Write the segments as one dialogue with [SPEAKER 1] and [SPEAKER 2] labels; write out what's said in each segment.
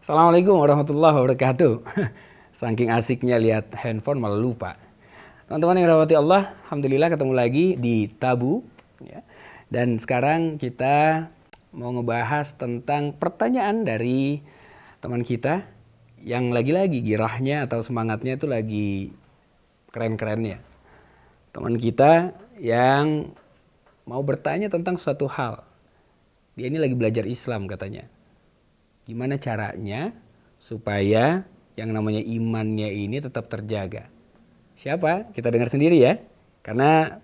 [SPEAKER 1] Assalamualaikum warahmatullahi wabarakatuh. Saking asiknya lihat handphone malah lupa. Teman-teman yang dirahmati Allah, alhamdulillah ketemu lagi di Tabu. Ya. Dan sekarang kita mau ngebahas tentang pertanyaan dari teman kita yang lagi-lagi girahnya atau semangatnya itu lagi keren-kerennya. Teman kita yang mau bertanya tentang suatu hal. Dia ini lagi belajar Islam katanya. Gimana caranya supaya yang namanya imannya ini tetap terjaga? Siapa? Kita dengar sendiri ya. Karena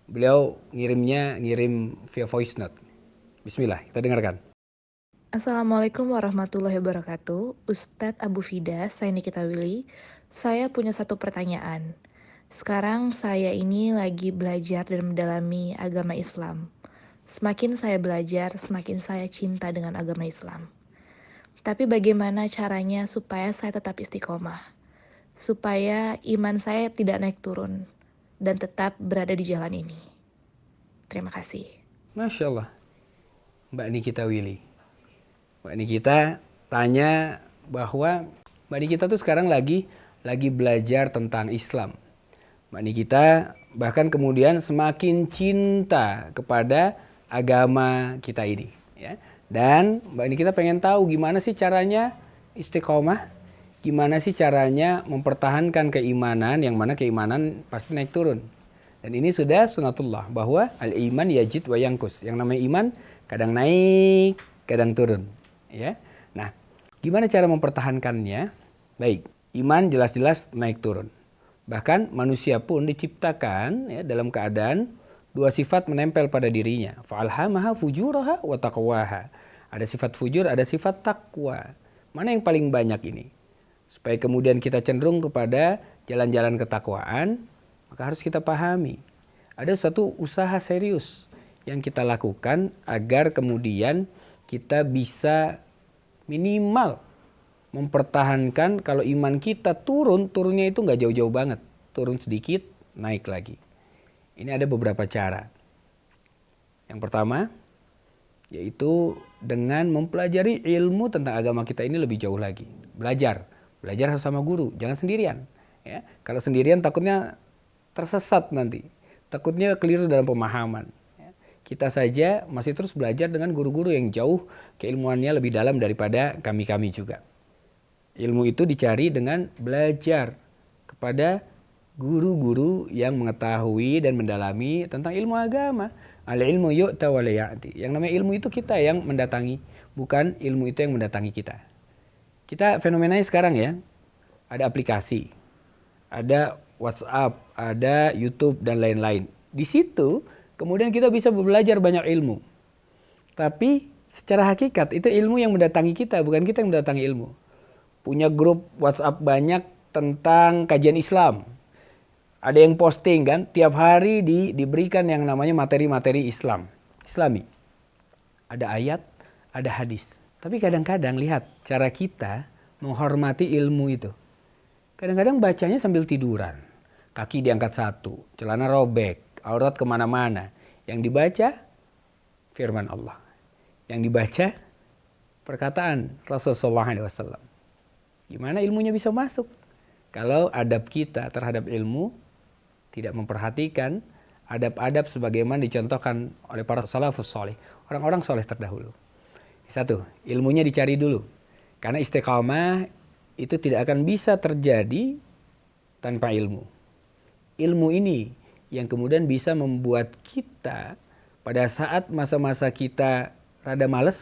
[SPEAKER 1] beliau ngirim via voice note. Bismillah, kita dengarkan.
[SPEAKER 2] Assalamualaikum warahmatullahi wabarakatuh. Ustadz Abu Fida, saya Nikita Willy. Saya punya satu pertanyaan. Sekarang saya ini lagi belajar dan mendalami agama Islam. Semakin saya belajar, semakin saya cinta dengan agama Islam. Tapi bagaimana caranya supaya saya tetap istiqomah? Supaya iman saya tidak naik turun dan tetap berada di jalan ini. Terima kasih.
[SPEAKER 1] Masya Allah, Mbak Nikita Willy. Mbak Nikita tanya bahwa Mbak Nikita tuh sekarang lagi belajar tentang Islam. Mbak Nikita bahkan kemudian semakin cinta kepada agama kita ini. Ya. Dan Mbak Nikita pengen tahu gimana sih caranya istiqomah, gimana sih caranya mempertahankan keimanan, yang mana keimanan pasti naik turun. Dan ini sudah sunatullah bahwa al-iman yajid wa yangkus. Yang namanya iman kadang naik, kadang turun. Ya. Nah, gimana cara mempertahankannya? Baik, iman jelas-jelas naik turun. Bahkan manusia pun diciptakan ya, dalam keadaan dua sifat menempel pada dirinya. Fa'alhamaha fujuraha wa taqwaha. Ada sifat fujur, ada sifat takwa. Mana yang paling banyak ini? Supaya kemudian kita cenderung kepada jalan-jalan ketakwaan, maka harus kita pahami. Ada suatu usaha serius yang kita lakukan agar kemudian kita bisa minimal mempertahankan kalau iman kita turunnya itu nggak jauh-jauh banget. Turun sedikit, naik lagi. Ini ada beberapa cara. Yang pertama, yaitu dengan mempelajari ilmu tentang agama kita ini lebih jauh lagi. Belajar harus sama guru, jangan sendirian. Ya. Kalau sendirian takutnya tersesat nanti. Takutnya keliru dalam pemahaman. Kita saja masih terus belajar dengan guru-guru yang jauh keilmuannya lebih dalam daripada kami-kami juga. Ilmu itu dicari dengan belajar kepada guru-guru yang mengetahui dan mendalami tentang ilmu agama. Al-ilmu yu'ta wa la ya'ti. Yang namanya ilmu itu kita yang mendatangi, bukan ilmu itu yang mendatangi kita. Kita fenomenanya sekarang ya, ada aplikasi, ada WhatsApp, ada YouTube dan lain-lain. Di situ kemudian kita bisa belajar banyak ilmu. Tapi secara hakikat itu ilmu yang mendatangi kita, bukan kita yang mendatangi ilmu. Punya grup WhatsApp banyak tentang kajian Islam. Ada yang posting kan, tiap hari diberikan yang namanya materi-materi Islami. Ada ayat, ada hadis. Tapi kadang-kadang lihat cara kita menghormati ilmu itu. Kadang-kadang bacanya sambil tiduran. Kaki diangkat satu, celana robek, aurat kemana-mana. Yang dibaca firman Allah. Yang dibaca perkataan Rasulullah SAW. Gimana ilmunya bisa masuk? Kalau adab kita terhadap ilmu tidak memperhatikan adab-adab sebagaimana dicontohkan oleh para salafus soleh, orang-orang soleh terdahulu. Satu, ilmunya dicari dulu. Karena istiqamah itu tidak akan bisa terjadi tanpa ilmu. Ilmu ini yang kemudian bisa membuat kita pada saat masa-masa kita rada males,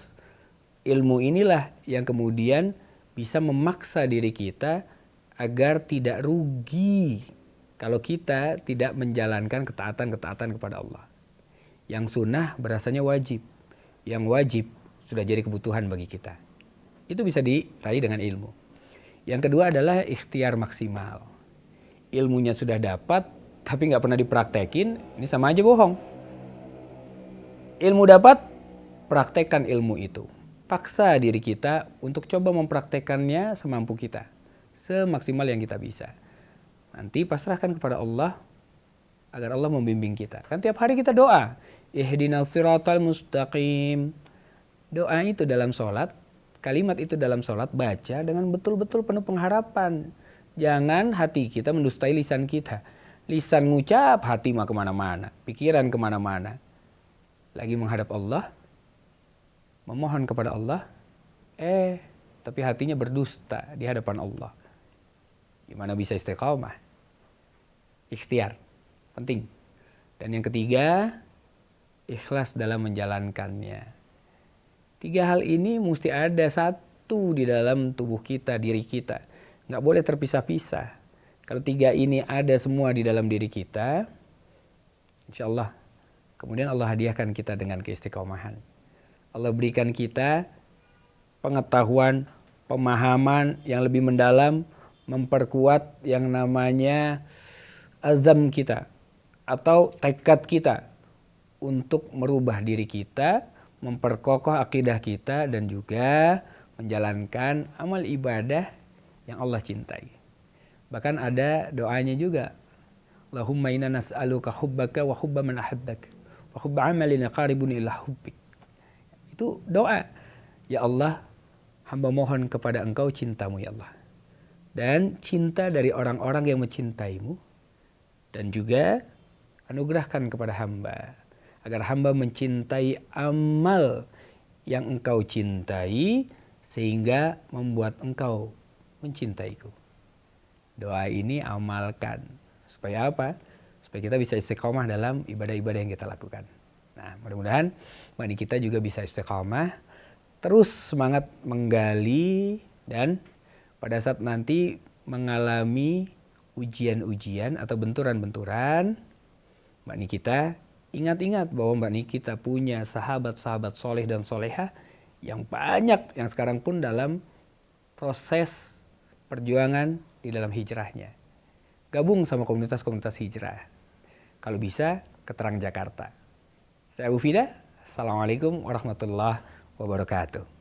[SPEAKER 1] ilmu inilah yang kemudian bisa memaksa diri kita agar tidak rugi kalau kita tidak menjalankan ketaatan-ketaatan kepada Allah. Yang sunnah berasanya wajib. Yang wajib sudah jadi kebutuhan bagi kita. Itu bisa diraih dengan ilmu. Yang kedua adalah ikhtiar maksimal. Ilmunya sudah dapat, tapi nggak pernah dipraktekin, ini sama aja bohong. Ilmu dapat, praktekkan ilmu itu. Paksa diri kita untuk coba mempraktekannya semampu kita. Semaksimal yang kita bisa. Nanti pasrahkan kepada Allah agar Allah membimbing kita. Kan tiap hari kita doa. Ihdinas siratal mustaqim. Doa itu dalam sholat kalimat itu dalam sholat, baca dengan betul-betul penuh pengharapan. Jangan hati kita mendustai lisan kita. Lisan ngucap, hati mah kemana-mana, pikiran kemana-mana. Lagi menghadap Allah, memohon kepada Allah, tapi hatinya berdusta di hadapan Allah. Gimana bisa istiqomah? Ikhtiar, penting. Dan yang ketiga, ikhlas dalam menjalankannya. 3 hal ini mesti ada satu di dalam tubuh kita, diri kita. Nggak boleh terpisah-pisah. Kalau 3 ini ada semua di dalam diri kita, insya Allah, kemudian Allah hadiahkan kita dengan keistiqomahan. Allah berikan kita pengetahuan, pemahaman yang lebih mendalam, memperkuat yang namanya azam kita atau tekad kita untuk merubah diri kita, memperkokoh akidah kita, dan juga menjalankan amal ibadah yang Allah cintai. Bahkan ada doanya juga. Allahumma inna nas'aluka hubbaka wa hubba man ahabbaka wa hubba amalin qaribun ila hubbik. Itu doa. Ya Allah, hamba mohon kepada Engkau cintamu ya Allah. Dan cinta dari orang-orang yang mencintaimu. Dan juga anugerahkan kepada hamba agar hamba mencintai amal yang Engkau cintai sehingga membuat Engkau mencintaiku. Doa ini amalkan. Supaya apa? Supaya kita bisa istiqomah dalam ibadah-ibadah yang kita lakukan. Nah, mudah-mudahan kita juga bisa istiqomah, terus semangat menggali, dan pada saat nanti mengalami ujian-ujian atau benturan-benturan, kita ingat-ingat bahwa kita punya sahabat-sahabat soleh dan soleha yang banyak, yang sekarang pun dalam proses perjuangan di dalam hijrahnya. Gabung sama komunitas-komunitas hijrah. Kalau bisa, ke Terang Jakarta. Saya Abu Fida. Assalamualaikum warahmatullahi wabarakatuh.